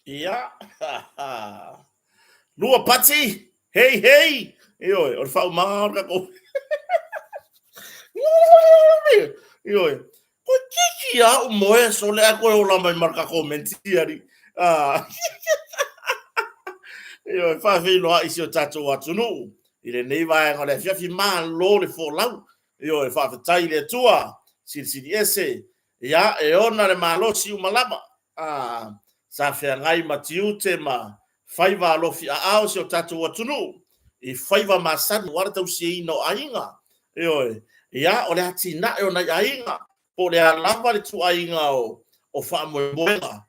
Ia. Lua pati. Hey, hey. Io, o fa marca ko. Io. Ko kiki a o moe so le ako o la mai marca komentiari. Ah. Io, fa fi lo isi o tato watu nu. Ile nei vai ngole fiafi ma lo le fo lau. Io, fa fa tai le tua. Sili ese. Ia, e ona le malo si umalama. Ah. Sa fea ngai matiu te ma. Faiva alofi a ao se o tato watunu. I faiva masani wara tau si ino ainga. Ioe, ia o le hati na e o na ainga. Po le alava le tu ainga o wha moe moenga.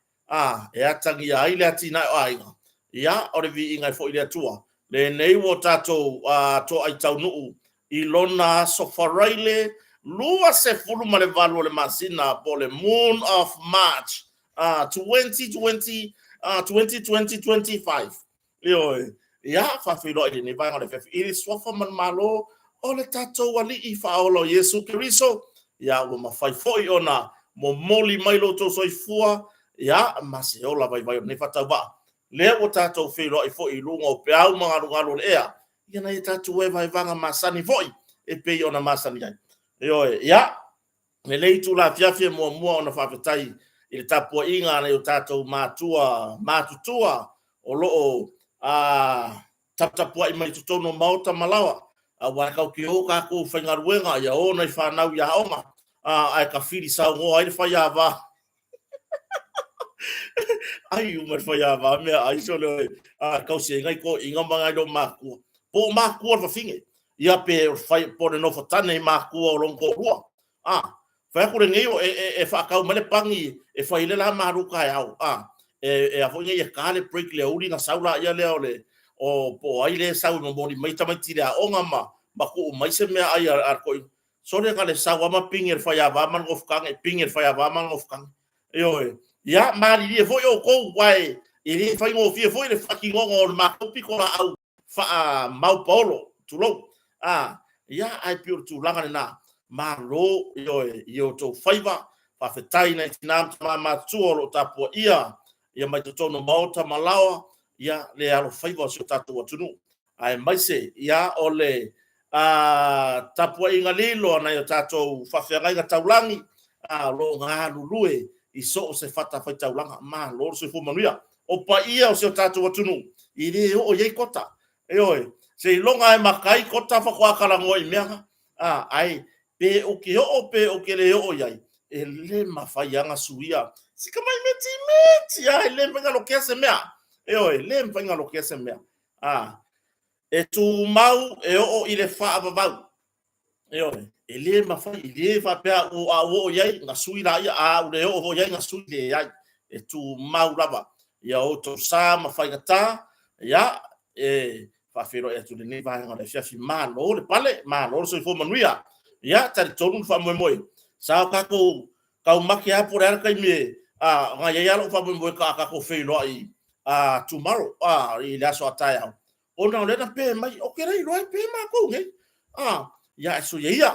E atangi ai le hati na o ainga. Ia o le vi inga i fo i le atua. Le nei wo tato to ai tau nuu. I lona sofaraile. Lua se fulu ma le valu o le masina po le Moon of March. 2020, 2020-2025. Ioe, ia whawhiro i ni vanga le whewhi. Iri swafa man malo o le tatou wali i whaolo Yesu Kiriso. Ia ua mawhai foi ona mo moli mailo to soifua. Ia mase ola vai vai o ne whatau wa. Lea o tatou whiro i foi i lunga o peau mga rungalo le ea. Ia na i tatou e vai vanga masani foi. E pei ona masani ai. Ioe, ia. Me leitu la fiafia mua mua ona whawhetai. I le tapua inga na i o tatou mātutua o loo taputapua i mai tutono maota malawa. Wakau ki o kako whaingaruenga ia o nei whanau ia onga. Ai ka whiri sau ngō ai le whai awa. Ai umar whai awa mea ai so le kausia ngai ko inga mangai do mākua. Po mākua le whawhinge. Ia pe whai pone no whatane mākua o longko rua. Fa ko ngei e fa ka male pangi e fa ile la maru ka au e a fonye e ka le break le uri na saula ia le ole o po ai le sau no moni mai tamai tira o ngama ma ko mai se me ai ar ko so le ka le sawa ma pinger fa ya va man of kang e pinger fa ya va man of kang yo ya mari li fo yo ko wai e le fa ngo fi fo le fucking ngo ma ko piko la au fa mau polo tu lo ya ai pior tu langa na malo yo to faiva fa fetai na tinam ma tuolo tapo ia mai to no mauta malawa ia le alo faiva so tato tunu ai mai se ia ole tapo inga lilo na yo tato fa ferai ga taulangi lo nga lulue i so se fata fa taulanga ma lo se fu manuia o pa ia o se tato tunu i le o ye kota se longa e makai kota fa kwa kala ngoi mea ai pe o ke le o yai e le mafaianga suia sika mai meti ai le mpenga lo ke se mea le mpenga lo ke se mea e tu mau e o ile fa abau e le mafai le fa pe o yai nga sui la ia le o yai nga sui le yai e tu mau lava ia o to sa mafai ta ia fa fero e tu le va nga le fiafi malo le pale malo so fo manuia ia tari tonu fa mo moi sa ka ko maki a por ar kai me nga ia lo fa mo moi ka ko fe lo ai tomorrow i la so ataya ona le na pe mai o ke rai lo ai pe ma ko nge ia so ia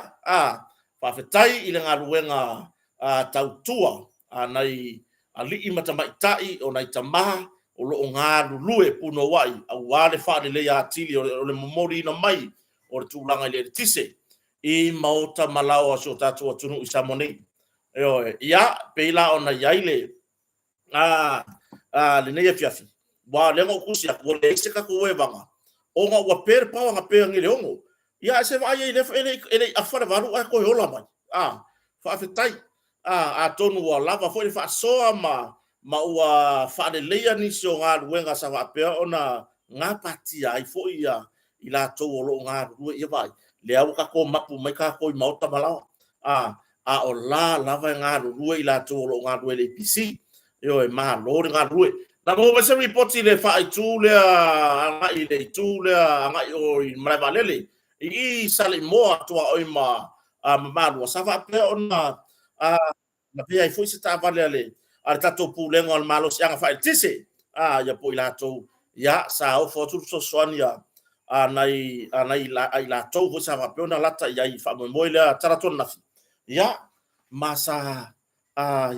fa fetai i le nga ruenga tau tua nai ali i mata mai tai o nai tama o lo nga lue puno wai au wale fa le ya tili o le momori na mai o tu langa le tise i mauta malawa so tatu tunu isamoni ia peila ona yaile le nei fiafi wa le ngo kusia ko le se ka ko wevanga o nga wa per pa nga pe ngile ongo ia se va ye ele afara varu ko yola mai fa fetai tonu wa lava fo fa so ma wa fa de leia ni so nga wenga sa va pe ona nga pati ai fo ia ila to lo nga ru ia vai le au ka ko mapu mai ka ko mauta malawa o la lava nga ru ila to lo nga ru le pc e ma lo nga ru na mo va se report le fa tu le nga ile tu le nga o mai valele i sale mo to o ma ma lo sa va pe ona na pe ai foi se ta valele al tato pulengo al malo sia nga fa tise ya po ila to ya sa o fo tu so sonia anai la tau vo sa va pe ona lata ya i fa mo le taraton na ya masa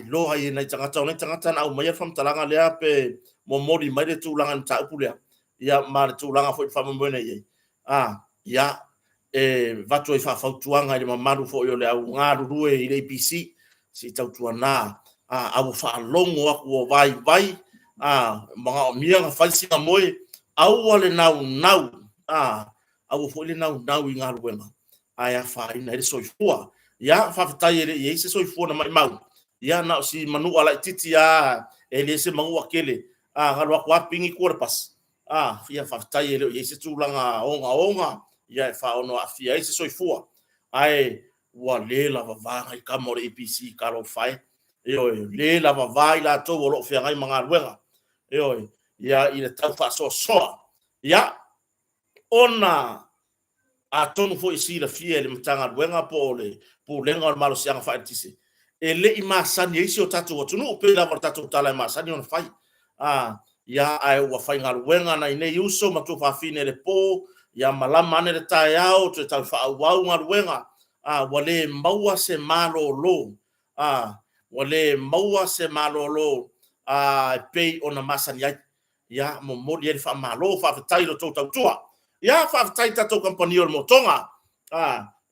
lo ai nei tangata na mai fam talanga le pe mo mori mai le tulanga ta pulea ia ma tulanga foi fam mo nei ia vatu e fa fautuanga i le mamaru fo yo le au ngaru rue i le APC si tautuana au fa longo aku o vai mga o mia nga falsi nga moe au ale nau au fo le nau i ngaru wema ia fa ina le soifua ia fa fatai e se soifua na mai mau ia na si manu ala titi ele se mangu akele ngalo aku apingi ko pas ia fa fatai e se tulanga onga ia fa ono afia ese soifua ai wa le la vava i kamore APC karo fai le la vava i la to lo fia ngai manga ruenga ia i le tau fa so ia ona a tonu fo isi la fia le mtanga ruenga po lenga malo sianga fa tisi ele i masani isi o tatu o tunu pe la tatu tala masani on fai ia ai wa fai ngal ruenga na ine uso matu fa fine le po ya malama ane le tae au te tau whaau ngaruenga wale maua se malo lo wale maua se malo lo pei ona masani ai ya mo mori ele wha malo wha whatai lo tau tau tua ya wha whatai tatou kampani o le motonga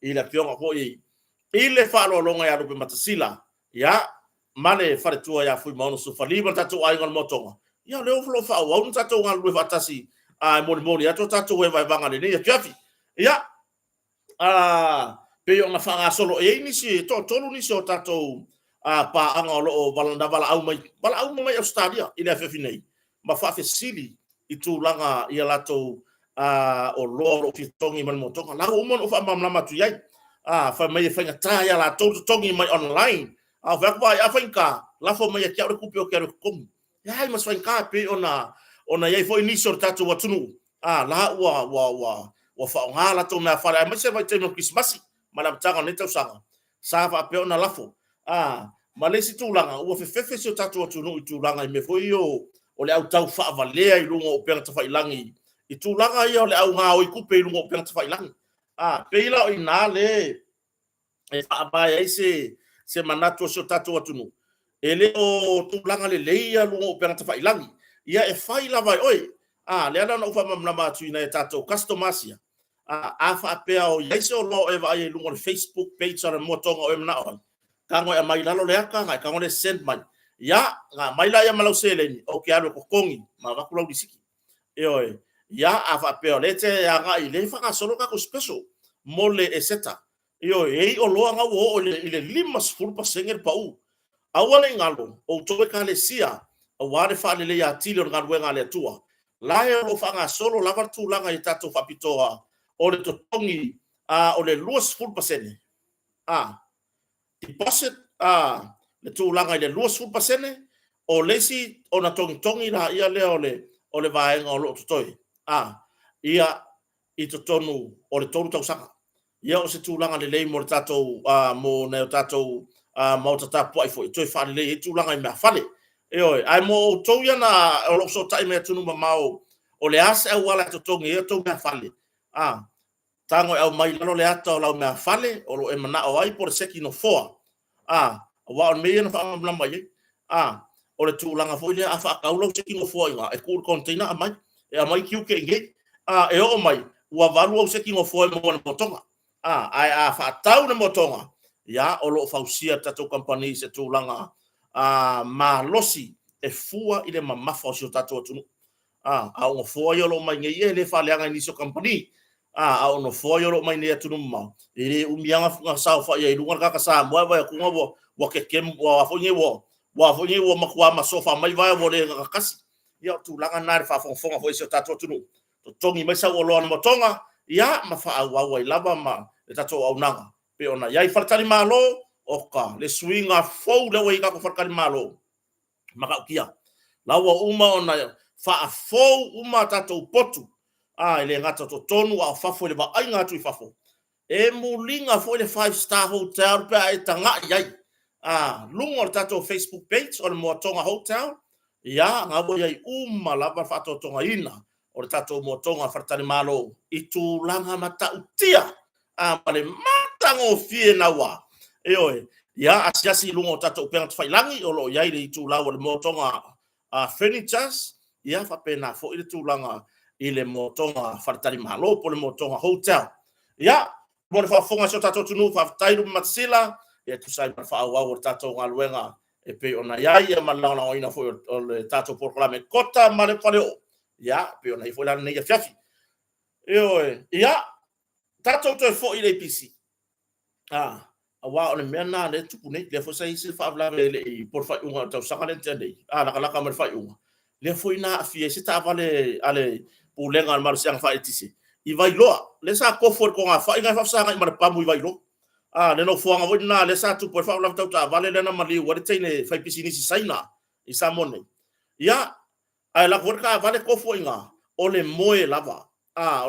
i le pionga hoi i le wha longa ya rupe matasila ya male whare tua ya fui maono su whaliba tatou ai ngal motonga ya leo flo wha au tatou ngal rue whatasi mori ato tatou e vai vanga le nei fiafi ia pe yo nga fanga solo e ni si tolu ni so tatou pa anga lo balanda bala au mai Australia ile fiafi nei ma fa fe sili i tu langa ia lato o lo fitongi man motonga la o mon o fa mamla matu yai fa mai fa nga ya la tongi mai online va ba ya fa inka la fo mai kia o kupio kia kom ya mas fa inka pe ona yai foi ni so tatou watunu la wa fa ngala to na fa ma se vai te no Christmas mala tanga ne tau sanga sa fa pe ona lafo ma le si tulanga o fe so tatou watunu i tulanga i me foi o le au tau fa valea i lungo o penga fa ilangi i tulanga ia o le au nga o i kupe i lungo o penga fa ilangi pe ila o ina le e fa ba ia se manato so tatou watunu ele o tulanga le leia lungo o penga fa ilangi ia e fai la vai oi le ana no fa mamna matu ina e tatou customasia fa apea o ia se o lo e vai lungo le Facebook page ona motonga o emna o kango e mai lalo le aka ngai kango le send mai ia nga mai la ia malau seleni o ke alo kokongi ma va kula disiki ia fa apea le te nga i le fa solo ka ko special mole e seta o lo nga o ile limas fulpa senger pau awale ngalo o tobe ka le sia o ware fa le ya tilo ngalwenga le tua la e lo fa nga solo la vartu langa i tatou fa pitoa o le totongi o le luas fulpa sene deposit le tu langa i le luas fulpa sene o lesi ona tongi la ia le o le vaenga o lo totoi ia i totonu o le tolu tau saka ia o se tu langa le mo le tatou mo ne tatou mo tata poi foi toi fa le tu langa i me fale ai mo to ya na o lo so tai me tunu mau o le asa wala to tongi e to me fale tango au mai lalo le ato la me fale o lo e mana o ai por seki no foa wa on me no fa ma mai o le tu langa foi le afa ka ulo seki no foa nga e cool container mai e mai kiu ke nge e o mai wa valu o seki no foa mo no tonga ai fa tau no motonga ya o lo fausia tatou company se tu langa ma losi e fua ile mamafa o si o tatou atunu o fua i lo mai ngai le fa leanga ni so company o no fua i lo mai ne atunu ma ile umianga nga sa fa ia lunga ka sa mo va ku ngo wa ke kem wa fonye wo makua ma sofa mai va vo le ka kasi ia tu langa na fa fonga fo si o tatou atunu to tongi mai sa o lo na motonga ia ma fa wa lava ma e tatou au nanga pe ona yai fartali malo oka le swinga fou le wai ka ko fartali malo maka kia lawa uma ona fa fou uma tatou potu ele ngata to tonu a fafo le ba ai ngatu I fafo e mulinga fo le 5-star hotel pe ai tanga yai lungo tatou Facebook page o le Motonga hotel ia ngabo yai uma lava fa to tonga ina o le tatou Motonga fartali malo I tu langa mata utia pale matango fie na wa ia asiasi lungo tato pengat failangi o lo ia ile tu lawa le motonga furnitures ia fa pena fo ile tu langa ile motonga fartari malo po le motonga hotel ia mo le fa fonga so tato tunu fa tairu matsila ia tu sai fa wa tato ngaluenga e pe ona ia malanga ina fo o le tato proclame kota male fale ia pe ona fo la nei fiafi ia tato to fo ile PC awa ole mena le tupu nei le fo sai se fa bla le por fa unga tau sanga le tende la ka fa unga le fo ina afie se ta vale ale pu lenga mar sang fa etisi I vai loa le sa ko for ko nga fa inga fa sanga i mar pa mu I vai lo le no fo nga na le sa tu por fa bla tau ta vale le na mali wa tene fa pisini si saina I sa mone ya ai la por ka vale ko fo inga ole moe lava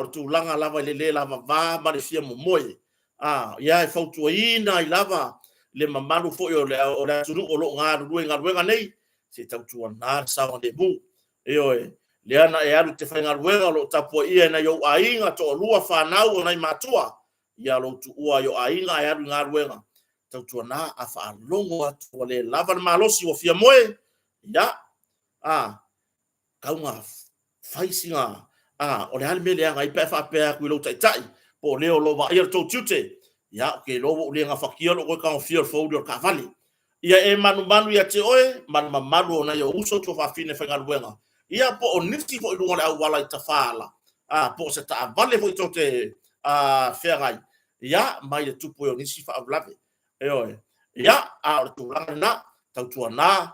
o tu langa lava le lava va ma le fia mo moe ia e fautua ina I lava le mamalu fo o le tunu o lo nga nei se tautua na sa de bu le ana e alu te whainga ruenga lo tapua ia na yo ainga to lua whanau o nei matua ia lo tu ua yo ainga e alu ngā ruenga tautua na a whaanongo atu le lava na malosi o fia moe ia kaunga whaisinga o le hali mele anga I pe whapea kui lo taitai po leo lo va ia to tute ya ke lo le nga fakia lo ka fia fo do ka vale ia e manu ia te oe manu malu na yo uso to fa fine fa ngalwenga ia po o nifti fo do la wala ta fala po se ta vale fo to te fea ngai ia mai tu po nisi fa blave ia tu na tau na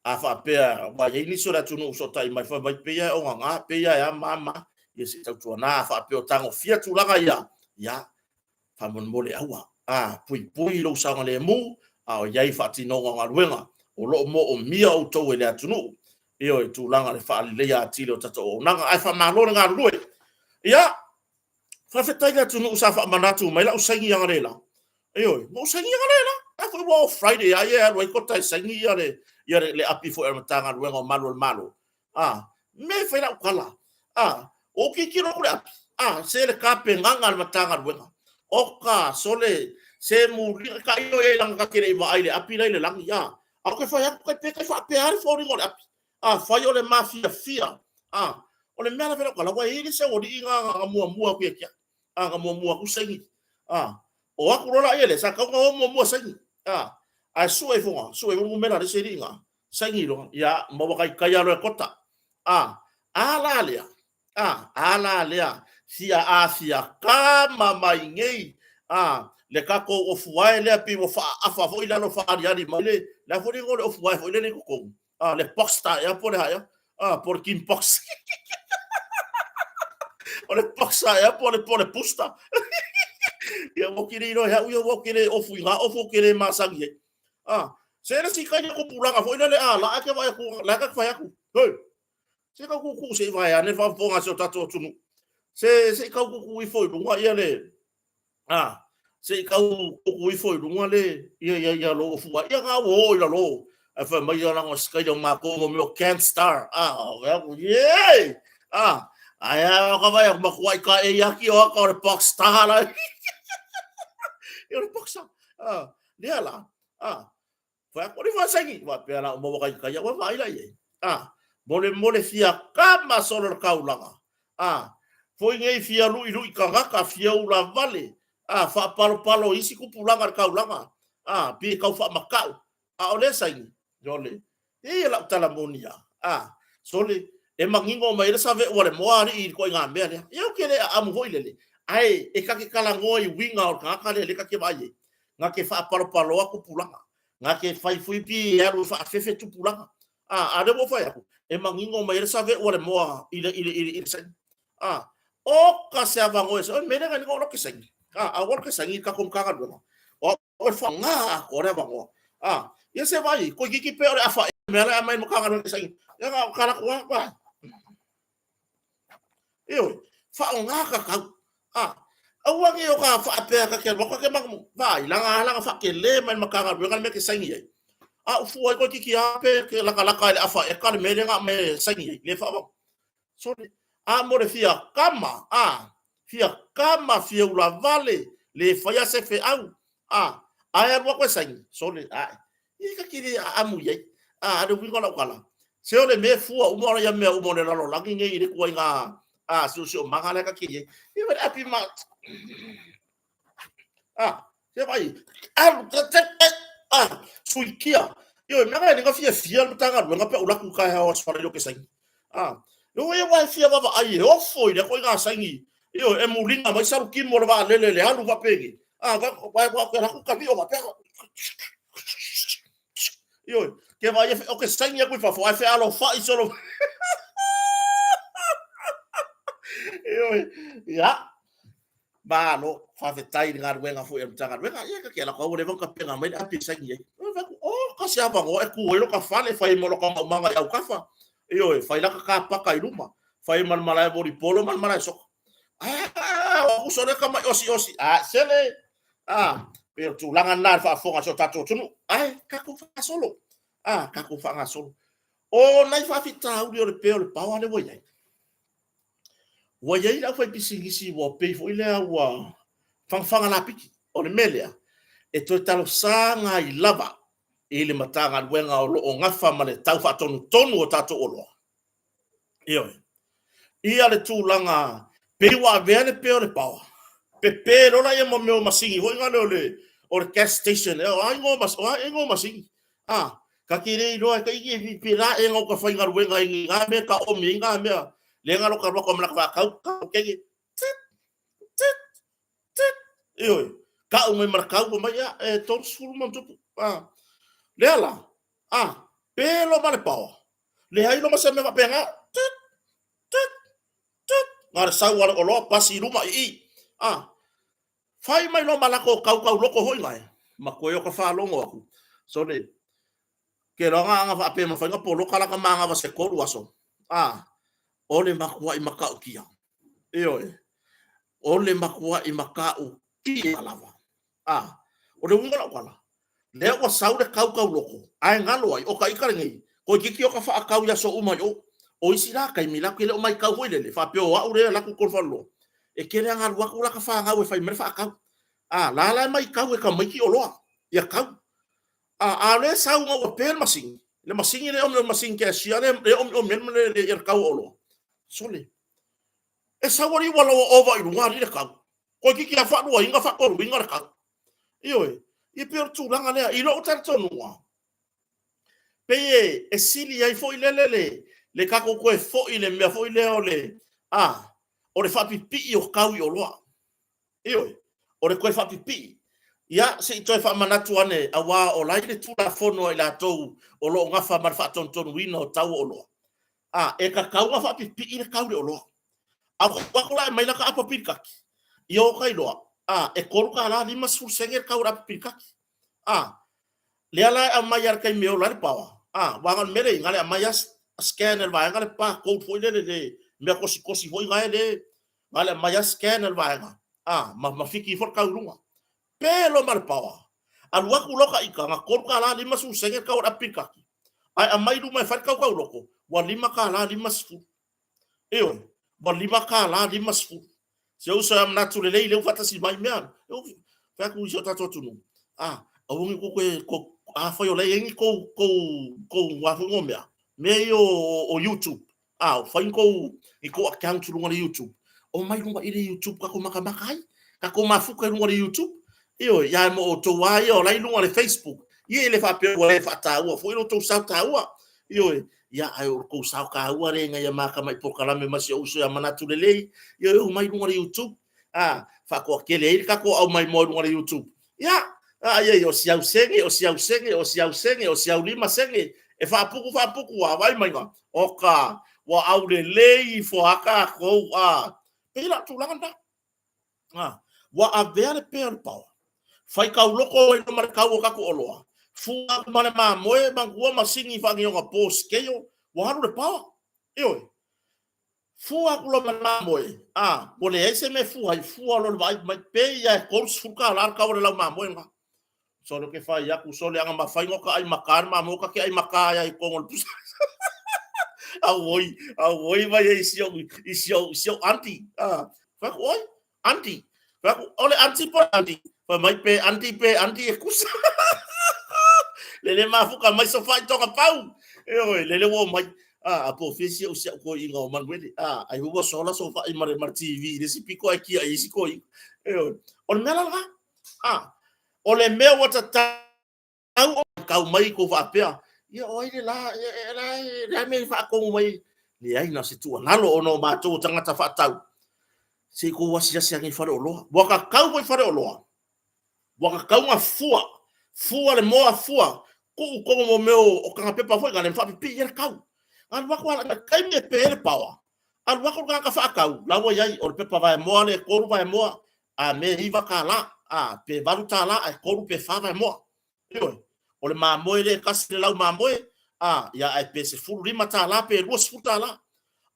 fa pe wa ye ni so la tu no so tai mai fa mai pe ya o nga pe ya mama ye se tau na fa pe o tango fia tu langa ia fa mon mole awa pui lo sanga le mu o yai fa tino nga ruenga o lo mo o mia o to ele atunu e tu langa le fa le ya tilo tato o nanga ai fa malo nga rue ia fa feta ya tunu sa fa manatu mai la usangi nga lela mo usangi nga lela fa wo Friday ya ro ko tai sangi ya le api fo e matanga ruenga malo me fa la kala o ki kiro ko se le kape nganga matanga ruenga oka sole se mu ka io e lang ka kire va ile api le lang ya a ko fa ya ko pe ka fa pe ar fo ri ngol api fa yo le mafia fia o le mena fela kala wa ile se o di nga mua ku ya nga mua ku sengi o aku rola ile sa ka mua sengi a su e fo mena de se ri nga sengi lo ya mo ka ya lo kota ala lea sia kama mai ngei le kako o fuai le pi mo fa afa foi la no fa ari male la foi ngol o fuai foi le ko le posta ya por haya por kim pox o le posta ya por pusta ya mo kiri no ya yo mo kiri o fui o fo kiri masangi se le si kanya ko pulanga foi le la ke vai ku la ka fa ku se ka ku se vai ane fa fonga so tato tunu se ka ku foi lunga ia le se ka ku foi lunga le ia lo fua ia nga wo ia lo fa mai ia nga ska yo ma ko mo can't star ye aya ka vai ma ku ka e ya ki o ka box star la ia box dia la fa ko ri fa sangi wa pe la mo ka ya wa vai la ye mole fia kama solo kaulanga foi ngei fia lui ka fia ula vale fa palo isi kupulanga kaulanga pi kau fa makau ole sai jole e la talamonia sole e mangingo mai sa ve ore moari ko nga mele eu kele amu hoilele ai e ka ke kala ngoi winga o ka le ka ke vai nga ke fa palo kupulanga nga ke fai fui pi eru fa fefe tupulanga ade mo fa ya e mangingo mai sa ve ore moa ile sai o ka se avango eso me nga ngo ke sai agora que sangi ka kom ka do o fa nga o re bango ye se vai ko ki pe ore afa me la mai mo ka do sangi ya ka kala ko ba eu fa nga ka awa ngi o ka fa pe ka ke mo ka mang vai la fa ke le mai makanga do ka me ke sangi fu ko ki ape ke la afa e ka me nga me sangi le fa so mo de fia kama fia ula vale le faya se fe au ai alo ko sai sole ai i ka kiri amu ye ado wingo la kala se ole me fu o mo ya me o mo le la la ngi ngi ko nga so mangala ka kiri i va api ma se vai suikia yo me ga ni ka fia mutanga nga pe ula ku ka ha o sfara yo ke sai yo e wa fia va ai o foi le ko nga sai yo e mulinga mai saru ki mo va le alu va pegi va ka vi o va pe yo que vai o que sai ya ku fa fo fa alo fa i solo yo ya Balo, fa vetai ngar wenga fu em tangar wenga ya ka kela ko le ka penga mai api sangi ka sia ba ngo e ku lo ka fa le fa mo lo ka manga ya ka fa yo e fa la ka pa ka iluma fa mal mala bori polo mal mala so o so le ka mai osi sele pero tu langan na fa fo so tato tunu ka ku fa solo ka ku fa solo o nai fa fita u le pe le pa wa le wo ya wa ye la fa pisingisi wa pe fo ile wa fanga la piki o le melea e to talo sanga I lava e le matanga wenga o lo ngafa ma le tau fa tonu o tato o lo iyo ia le tūlanga pe wa vele pe o le pawa pe lo la ye mo me o masingi ho nga o le gas station ai ngo masingi ka kire ro ka i pe la e ngo ka fa nga wenga nga me ka o mi nga me le nga lo ka ro ko mla ka ke iyo ka o me markau ko mai e ton sulu mo tu le ala pelo male pawa le hai lo ma se me va penga ngara sa wala o lo pasi luma I fai mai lo mala ko kau loko hoi ngai ma ko yo ka fa longo aku so le ke lo nga fa pe ma fa nga polo kala ka manga va se ko ruaso ole makua I makau kia iyo ole makua I makau kia lava o le unga la le wa saude kau loko ai ngalo ai o ka ikare ngai ko kiki o ka fa kau ya so uma yo o isira kai mila ke le mai kau hoi le fa pe o au le la ku ko fa lo e ke le ngal wa ku la ka fa ngau fa mer fa kau la mai kau e ka mai ki o lo ya kau le sau ngo pe masing le masing le masing ke sia le le kau o lo sole e sawari wala over I lunga ri ka ko kiki a fa no inga fa ko winga ka iyo I per tu langa le I lo tar tonu pe e sili ai foi le ka ko e foi le me foi le o le fa pipi o kau o lo iyo o le ko fa pipi ya se to fa manatu ane awa o lai le tu la fono I la tou o lo nga fa mar fa ton wino tau o lo e ka kau fa pipi le kau o lo ako la mai la ka apa pikaki yo kai lo e koru ka la lima sur senger ka ura pikaki le ala mai ar kai me la pawa wangan mere ngale mai scanner va ngale pa code foi le me kosi foi ngale mai scanner va ma fiki for ka urunga pelo mal pawa al waku loka ika nga koru ka la lima sur senger ka ura pikaki ai mai du mai fa ka loko wa lima ka la lima sur ba lima ka la lima sfu se usa am natu le le fata si mai mean fa ku so tato tunu o ngi ko fa yo le ngi ko wa fu ngomia me yo o YouTube fa ko account lu ngari YouTube o mai lu ngari YouTube ka ko makai ka ko mafu ka lu ngari YouTube ya mo to wa yo lai lu ngari Facebook le fa pe wa fa ta wa fo lo to sa ta wa ya ai ko sa ka wa re nga ya maka mai pokala me masi o ya manatu le yo mai ngari YouTube fa ko ke le ka ko au mai mo ngari YouTube ya yo si au senge o si au lima senge e fa puku wa vai mai nga oka wa au le fo aka ko pe la tu langa wa a ver per pa fai ka loko e no mar ka ka ko oloa fua mane ma moe bangua masingi fangi nga pos keyo waru le pa fua kulo ma moe pole ese me fua lo vai mai pe ya kors fuka la ka ora la ma moe nga so lo ke fai ya ku so le anga ma fai ngoka ai makar ma mo ka ke ai makaya I kongol pus awoi vai isio anti fa oi anti fa ole anti po anti fa mai pe anti e kusa le mafuka mai so fai tonga pau le wo mai a profesia o sia ko inga o mangwele ai wo sola so fai mare TV le si piko aqui ai si ko o mela nga o le me wata tau kau mai ko va pea ia o ile la me fa ko mai le ai na se tu lalo ono ma to tangata fa tau se ko wasia sia ngi fa o lo waka kau mai fa o lo waka kau nga fua le moa fua ko mo meu o kanga pepa foi ngale fa pipi ia kau al wako ala kai me pele pawa al wako ka fa kau la wo yai o pepa vai moa le koru vai moa a me hiva kala pe valuta la e koru pe fa vai moa o le mamoe le kasi le lau mamoe ia ai pe se fulu rima ta la pe rua sfuta la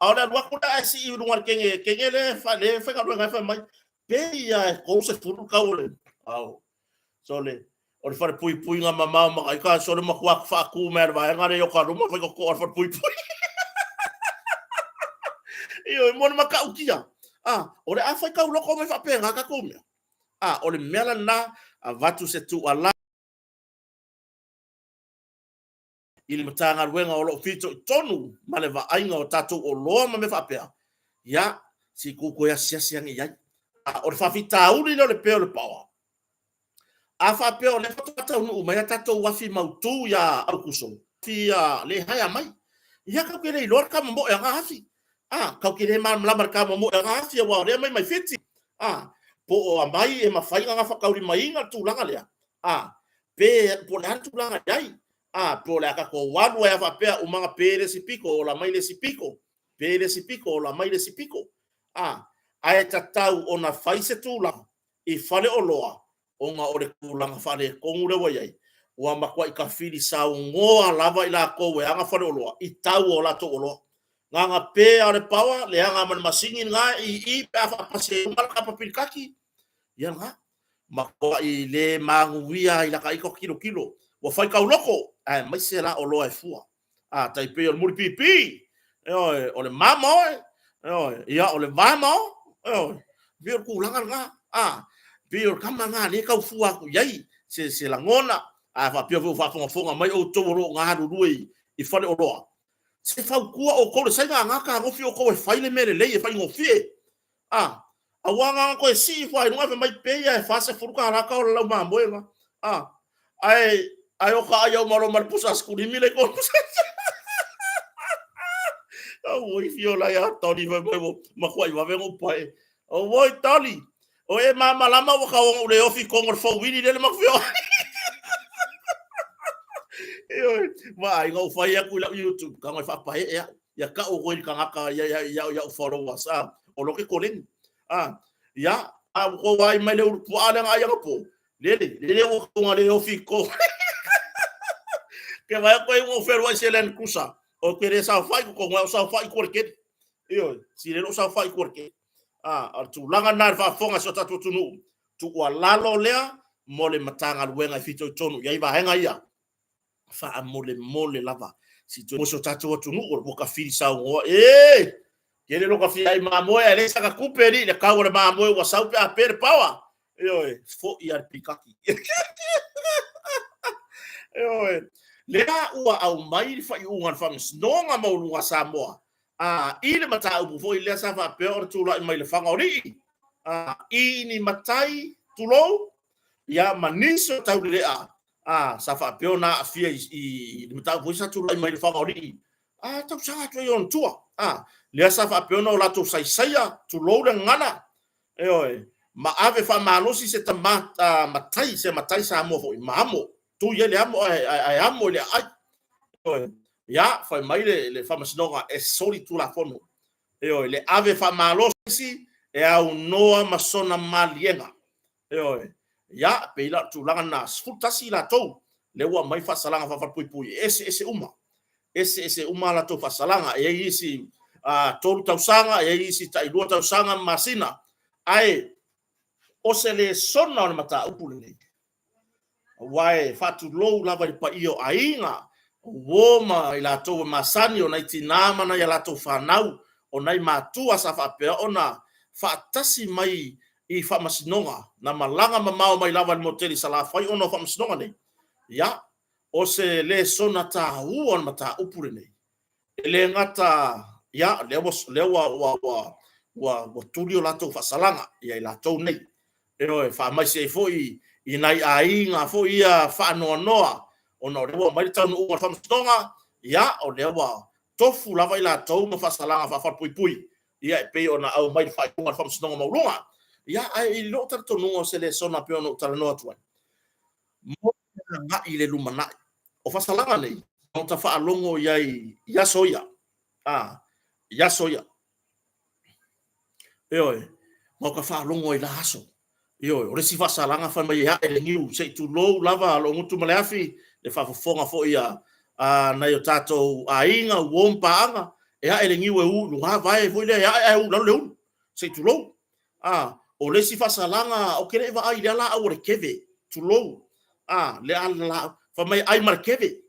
a le wako da si i runga kenge le fa ka runga fa mai pe ia ko se fulu kau le au so le o le fare pui nga mama ma ka so le makua fa ku mer va ngare yo ka ruma fa ko fare pui io mo ma ka ukia o le afa ka lo ko me fa pe nga ka ku me o le mela na vatu se tu ala il matanga wenga o lo fito tonu ma le va ainga o tatu o lo ma me fa pe ya si ku ko ya sia ngi ya o le fa fita uli le pe le power afa pe o le fata no mai tato wafi mautu ya akuso fia le haya mai ya ka ke le lor ka mo ya hafi ka ke le mal la marka mo ya hafi wa le mai fiti po o mai e mafai nga fa kauri mai nga tu langa le pe po le tu langa dai po le ka ko wanu ya fa pe o manga pere si pico o la mai le si pico pere si pico o la mai le si pico ai tatau ona faise tu la e fale o loa onga ore kulanga fare kongure wa yai wa makwa ka fili sa ngoa lava ila ko we anga fare olo i tau o la to olo nga pe are pawa le anga man masingi nga i pa fa pase mal ka papil kaki ya nga makwa i le manguia ila ka iko kilo wa fai ka loko mai se la olo e fua tai pe o muri pipi o le mamo ya o le mamo bir kulanga nga pio kama nga le kau fua ku yai se la ngona fa pio fa fonga mai o toro nga ruui i fale o roa se fa ku o ko se nga ka ngo fio ko e faile mele le e fa ngo fie a wanga ko si fa no fa mai pe ya fa se furuka ra ka o la ma boema ai o ka yo maro mar pusas ku ni mile ko o i fio la ya toni va ma ko i va vengo pai o voi tali o e mama lama o ka o le ofi con o fo wini le makfio ma ngo fa ya ku la YouTube ka ngai fa pa ya ka o goil ka ka ya followers o lo ke kolen ya ko wai mai le po ala nga ya po le o ko ngale ofi ko ke vai ko o fer wa selen kusa o que sa fa ko ngau sa fa ko ke si le sa fa ko ke tu langa na fa fonga so tatu tunu tu wa lalo lea mole matanga luenga fito tonu ya iba henga ia fa mole lava si tu mo so tatu tunu o ka fili sa ngo kele lo ka fi ai mamo e le saka kuperi le ka ora mamo wa sa pe a per power fo ia pikaki lea ua au mai fa i unga fa snonga mo lunga Samoa ile mata upu foi le sa fa pe or tu la mai le fanga ori ini matai tulo ya maniso tau le sa fa pe ona afia i mata foi sa tu la mai le fanga ori tau sa tu yon tua le sa fa pe ona la tu sai tu lo le ngana ma ave fa malosi se tamata matai sa mo foi mamo tu ye le amo ai amo le ai ya fa mai le fa masnoga e soli tu la fono le ave fa malosi e au noa masona malienga ya pe la tu langa na sfutasi la to le wa mai fa salanga fa pui ese uma la to fa salanga e isi tolu tausanga e isi tai do tausanga masina ai o se le sona o mata upule wai fatu low lava pa io ainga woma ila to masani o nai tinama na ila to fanau o nai matua sa fa pe ona fatasi mai i whamasinonga, na malanga mamao mai lava ni moteli sa la whai ono whamasinonga nei. Ia, o se le sona ta huon ma ta upure nei. E le ngata, ia, wa tulio lato whasalanga, ia i lato nei. E oe, wha se foi i nai a inga, foi ia wha noa, o no rewa mai tanu unga whamasinonga, ia, o lewa tofu lava i lato ma whasalanga whapui, ia e pe ona au mai whai unga whamasinonga maulunga. Ia, ai i lo tato nunga se le sona pe ono utala noa tuai. Mo nga i le lumanai. O whasalanga nei, o ta whaalongo iai ia soia. Ia soia. E oe, mo ka whaalongo i la haso. E oe, o resi whasalanga whai mai ia e le ngiu, se tu lou lava lo ngutu maleafi, le whafofonga fo ia na yo tato a inga, uompa anga, e ia e le ngiu e u, lunga vai, foi le ia e u, lalo le u, se tu lou. O resi whasalanga, o kere eva ai le ala au re keve, tu lou. Le ala, wha mai ai markeve.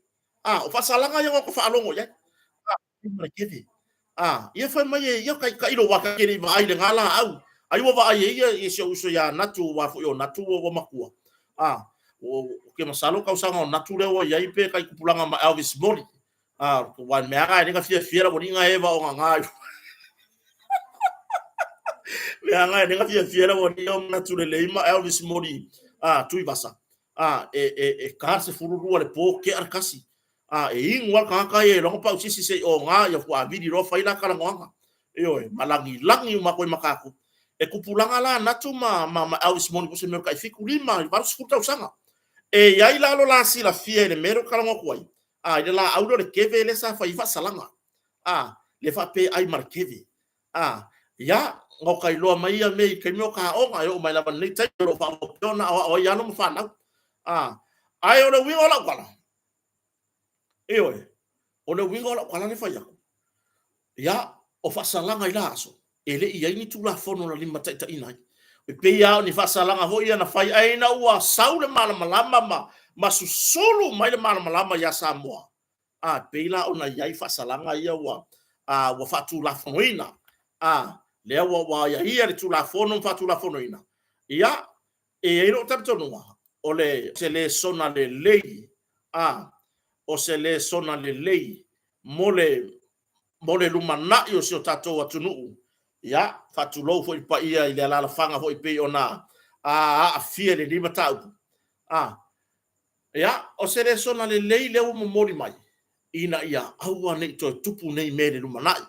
O whasalanga ia ko whaalongo ia. Ai markeve. Ia whai mai ia ka iro waka kere va ai le ngala au. Ai wa ai ia i se uso ya natu wa fo yo natu wa makua. O ke masalo ka usanga o natu le wa ia ipe kai kupulanga ma Elvis Mori. Wa me aga ni ka fia wa ringa eva o nga. Le anga ni ka fia wa ringa natu le ima Elvis Mori. Tui basa. Ka se fururu le po ke arkasi. E ingwa ka e longo pa sisi se o nga ya kwa vidi ro faila kala nganga. Oi, malangi langi ma ko makaku. E kupulanga la natu ma Elvis Mori ko se me kai fiku lima, va skuta usanga. E yai la lo la si la fie le mero kala ngoko ai. Ile la audo le keve le sa fa ifa salanga. Le fa pe ai markeve. Ya ngo kai lo mai ya me kai mo ka o nga yo mai la ban le tai ro fa o na o ya no mo fa na. Ai o le wingo la kwala. E oe, o le wingo la kwala ni fa ya. Ya, o fa salanga ila aso. Ele ia ini tu la fono la lima taita inai. E pe ia ni fa salanga ho ia na fai aina ua saule malama ma susulu mai le malama ya Samoa. Pe ila ona ia fa salanga ia ua wa fa tu la fono ina. Le wa ia ia le tu la fono fa tu la fono ina. Ia e ino taptonua. O le se le sona le lei. O se le sona le lei. Mole lumana i o se o tatou atunuu. Ia, whatulou fo i pa ia i le alala whanga fo i pe ona a fia le lima taupu. Ia, o se le sona le lei leo momori mai. Ina ia, aua nei toi tupu nei me le lumanai.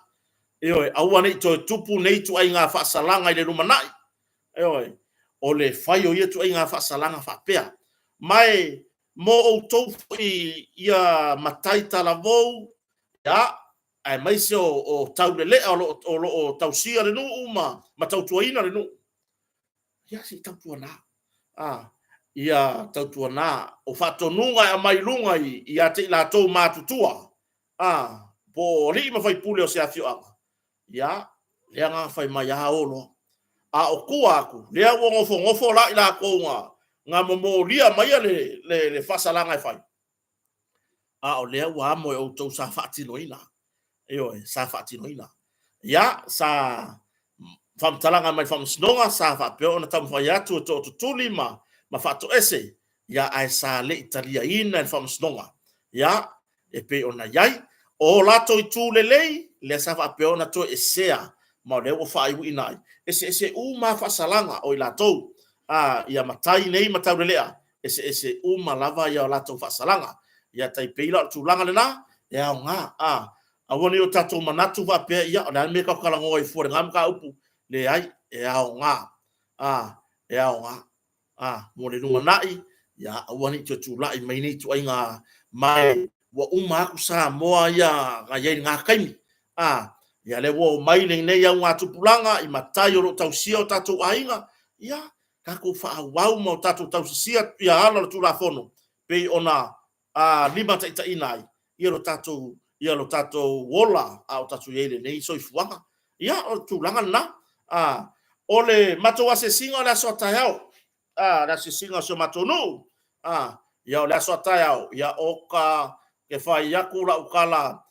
Eoi, aua nei toi tupu nei tu ai ngā whaasalanga i le lumanai. Eoi, o le whai o ia tu ai ngā whaasalanga whapea. Mai, mo o tau i ia matai tala vou, ia, ai mai se o tau le o tau sia le nuu ma tau tuaina le nuu. Ia si tau tuana. Ia tau tuana. O whatonunga a mai lunga i a te ila tau mātutua. Po li ma whai pule o se afio anga. Ia, lea ngā whai mai a olo. O kua aku, lea ngofo la ila kou ngā momolia mai le whasalanga e whai. O lea ua amo e o tau sa whaatino ina. Eoi, sa whaatino ina. Ia, sa whamtalanga mai whamsnonga, sa whapeo na tamu whai atu to tuli ma whaato ese. Ia, ai sa le italia ina e whamsnonga. Ia, e pe ona iai. O lato i tū lei, le sa whapeo na to esea. Ma leo whaiwu inai. Ese uma whasalanga o i lato. Ia matai nei matau lelea. Ese uma lava ia o lato whasalanga. Ia tai peila tūlanga lena. Ia o ngā, awani o tatou manatu va pe ia na me ka kala ngoi fore ngam ka upu le ai e ao nga e ao nga mo le numa nai ia awani tu lai mai ni tu ainga mai wa uma ku sa moa ia nga ye nga kaimi ia le wo mai le nei ia nga tu pulanga i matai o tau sia tatou ainga ia ka ko fa wau mo tatou tau sia ia ala tu la fono pe ona lima ta inai ia lo tatou ia lo tato wola au tatu yele nei so ifuanga ia o tulanga na o le mato ase singa la so tayao la se singa so matonu ia o la so tayao ia oka ke fai ya kula ukala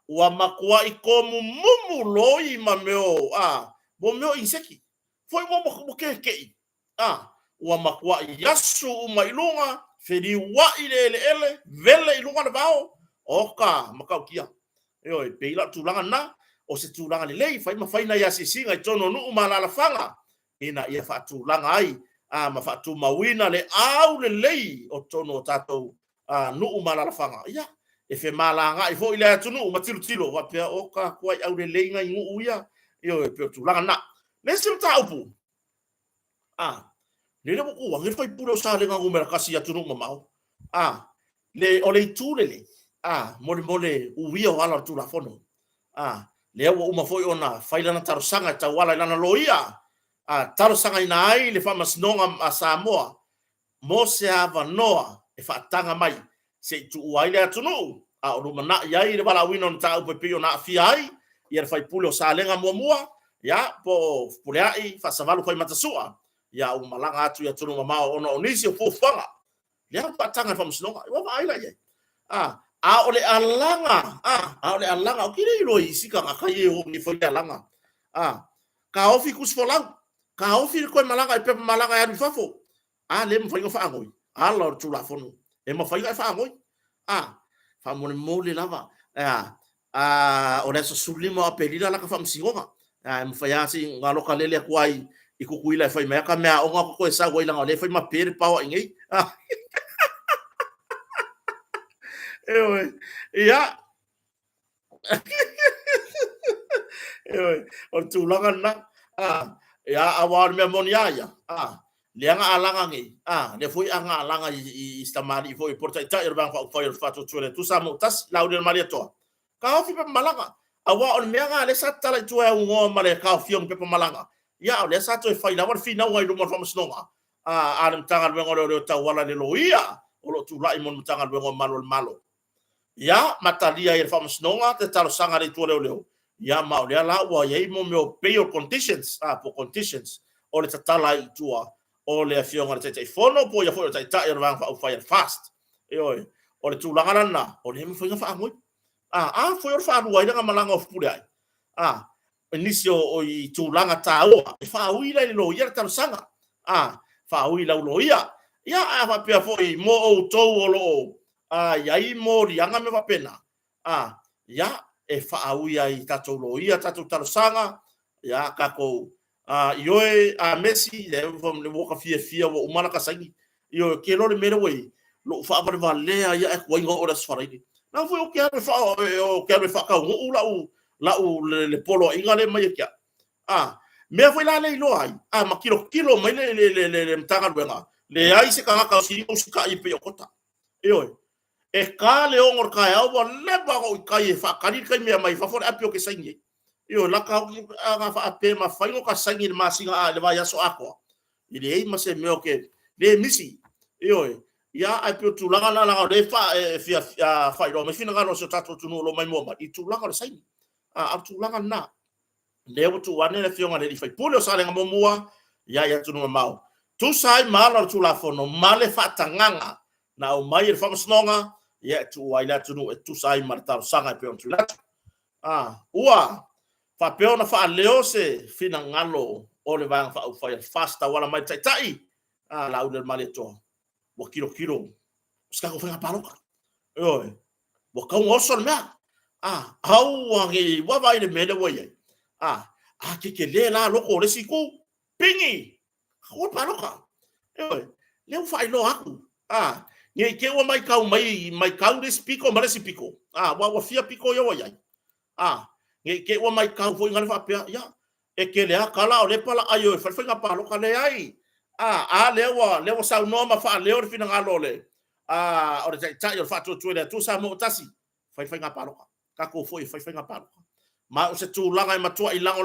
wa makua i komu mumu loi ma meo bo meo inseki foi mo ke ua makua yasu mai lunga feri wa ile ele vele ilunga na bao oka makaukia oi peila tulanga na o se tulanga lei fai mafaina ya sisinga i tono nu malala fanga ina ia fa tulanga ai ma fa tu mawina le au le lei o tono tato nu malala fanga ia e fe malanga i fo ile atu nu matilu tilo wa pe oka kwai au le lei ngai ngu ia io pe tulanga na le sim taupu le mo ko wangi fai puro sa le ngangu mera kasi atu nu mamau le ole tulele mole uia wala tu la fono le wa uma foi ona failana tarosanga ta wala lana loia tarosanga ina ai le famas nonga a Samoa mo se ava noa e fatanga mai se tu waile atunu o rumana ia le wala wino ta upepe ona fiai ia fai pulo sa lenga mua ya po puleai fa savalu foi matasua ya umalanga atu ya tunu mama ona onisi fofanga le fatanga famas nonga wa ai la ole alanga ole alanga o kire ro isika ngakai o ni foi alanga ka ofi kus folang ka ofi ko malanga e pe malanga ya fafo le mo foi fa ngoi ala tu la fono e mo foi fa ngoi fa mo le lava o le so sulimo a pelida la ka fa msingonga mo foi asi ngalo ka lele kwai ikukuila foi me ka me o nga ko sa go ilanga le foi ma pere pawa ngai ia o tulanga na ia awar me monia ia leanga alanga ngi le foi anga alanga i stamari foi porta ita irban fa foi fato tule tu sa mutas laudel maliato ka ofi pe malanga awa on meanga le satala tu e ngo male ka ofi on pe malanga ia le sato e fai na war fina wa do mo fa msnonga alam tangal wengo do ta wala le loia o lo tu la imon tangal wengo malo ya matalia e famos nonga te talo sanga de tole leo ya ma le la wa ye mo me pay conditions po conditions o le tala i tua o le afionga te fono po ya fo te ta ir van fa fire fast o le tulanga na o le mo fa fa ngoi fo fa no wa malanga of pure inisio o i tulanga ta o fa uila le lo ya talo sanga fa uila lo ya fa pe fo i mo o to o lo yai mori anga me vapena ya e faau ya i tatou loia tatou talosanga ya kako ioe Messi le vom le woka fia wo umana kasangi io ke lo le mele wei lo fa va valea ya e ko ingo ora sfarai na foi o que fa ka u la le polo inga le mai kia me foi la le lo ai ma kilo mai le mtanga wenga le ai se ka si usika i pe kota e ka le ongor ka ya wa leba ko ka e fa ka ni ka me mai fa for apio ke sangi la ka nga fa ape ma fa ngo ka sangi ma singa le va ya so ako ile e ma se me o ke le misi ya apio tu la le fa fa ro me fina ga no so tato tu no lo mai mo ma i tu la ka sangi tu la na le o tu wane le fionga le fa pulo sa le nga mo ya tu no mau tu sai ma la tu la fono male fa tanganga na o mai le fa msnonga tu waila tu no tu sai marta sanga pe on tu la ua fa pe ona fa leo se fina ngalo o le va fa fasta wala mai tai la u del maleto wa kilo ska ko fa paloka wa ka un sol me au wangi wa vai le mele wa ye ke le la loko le siku pingi ko paloka le fa ilo aku nge ke wa mai kau des piko mare si piko wa fia piko yo ya nge ke wa mai kau foi ngal fa pe ya e ke le kala o le pala ayo fa fa pa lo kale ai le wa sa no ma fa le o fina ngalo le o le tai yo fa tu le tu sa mo tasi fa pa lo ka ko foi fa pa lo ma o se tu langa ma tu ilango